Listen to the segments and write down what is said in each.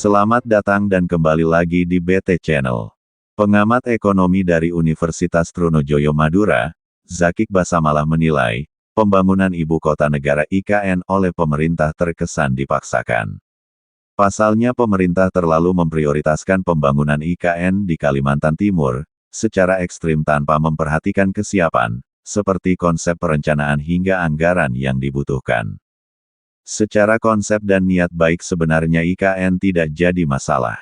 Selamat datang dan kembali lagi di BT Channel. Pengamat ekonomi dari Universitas Trunojoyo Madura, Zakik Basamalah menilai, pembangunan ibu kota negara IKN oleh pemerintah terkesan dipaksakan. Pasalnya pemerintah terlalu memprioritaskan pembangunan IKN di Kalimantan Timur, secara ekstrim tanpa memperhatikan kesiapan, seperti konsep perencanaan hingga anggaran yang dibutuhkan. Secara konsep dan niat baik sebenarnya IKN tidak jadi masalah.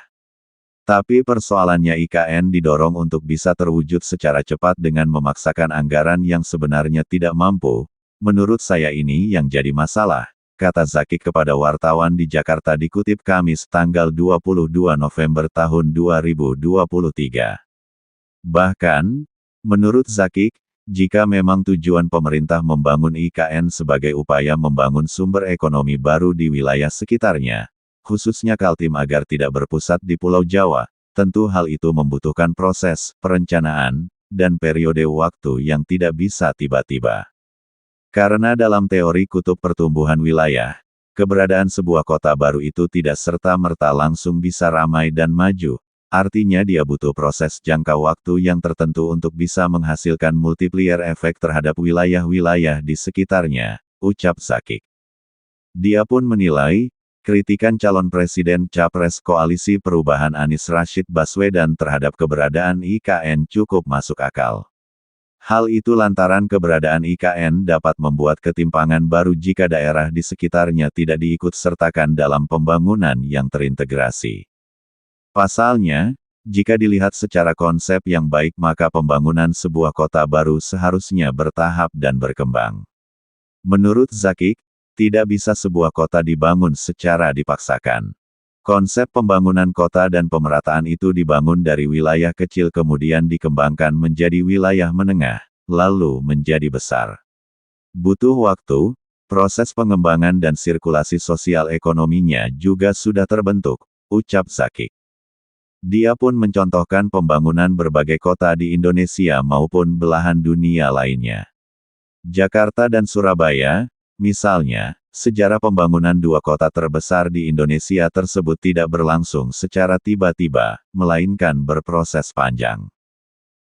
Tapi persoalannya IKN didorong untuk bisa terwujud secara cepat dengan memaksakan anggaran yang sebenarnya tidak mampu. Menurut saya ini yang jadi masalah, kata Zakik kepada wartawan di Jakarta dikutip Kamis tanggal 22 November tahun 2023. Bahkan, menurut Zakik, jika memang tujuan pemerintah membangun IKN sebagai upaya membangun sumber ekonomi baru di wilayah sekitarnya, khususnya Kaltim agar tidak berpusat di Pulau Jawa, tentu hal itu membutuhkan proses, perencanaan, dan periode waktu yang tidak bisa tiba-tiba. Karena dalam teori kutub pertumbuhan wilayah, keberadaan sebuah kota baru itu tidak serta-merta langsung bisa ramai dan maju. Artinya dia butuh proses jangka waktu yang tertentu untuk bisa menghasilkan multiplier efek terhadap wilayah-wilayah di sekitarnya, ucap Zakik. Dia pun menilai, kritikan calon presiden Capres Koalisi Perubahan Anies Rashid Baswedan terhadap keberadaan IKN cukup masuk akal. Hal itu lantaran keberadaan IKN dapat membuat ketimpangan baru jika daerah di sekitarnya tidak diikut sertakan dalam pembangunan yang terintegrasi. Pasalnya, jika dilihat secara konsep yang baik maka pembangunan sebuah kota baru seharusnya bertahap dan berkembang. Menurut Zakik, tidak bisa sebuah kota dibangun secara dipaksakan. Konsep pembangunan kota dan pemerataan itu dibangun dari wilayah kecil kemudian dikembangkan menjadi wilayah menengah, lalu menjadi besar. Butuh waktu, proses pengembangan dan sirkulasi sosial ekonominya juga sudah terbentuk, ucap Zakik. Dia pun mencontohkan pembangunan berbagai kota di Indonesia maupun belahan dunia lainnya. Jakarta dan Surabaya, misalnya, sejarah pembangunan dua kota terbesar di Indonesia tersebut tidak berlangsung secara tiba-tiba, melainkan berproses panjang.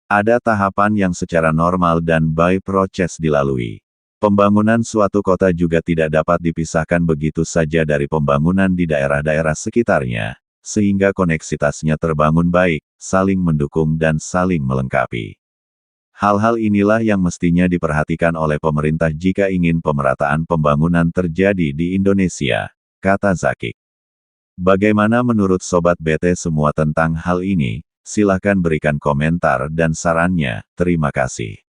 Ada tahapan yang secara normal dan by process dilalui. Pembangunan suatu kota juga tidak dapat dipisahkan begitu saja dari pembangunan di daerah-daerah sekitarnya, sehingga koneksitasnya terbangun baik, saling mendukung dan saling melengkapi. Hal-hal inilah yang mestinya diperhatikan oleh pemerintah jika ingin pemerataan pembangunan terjadi di Indonesia, kata Zakik. Bagaimana menurut Sobat BT semua tentang hal ini? Silahkan berikan komentar dan sarannya, terima kasih.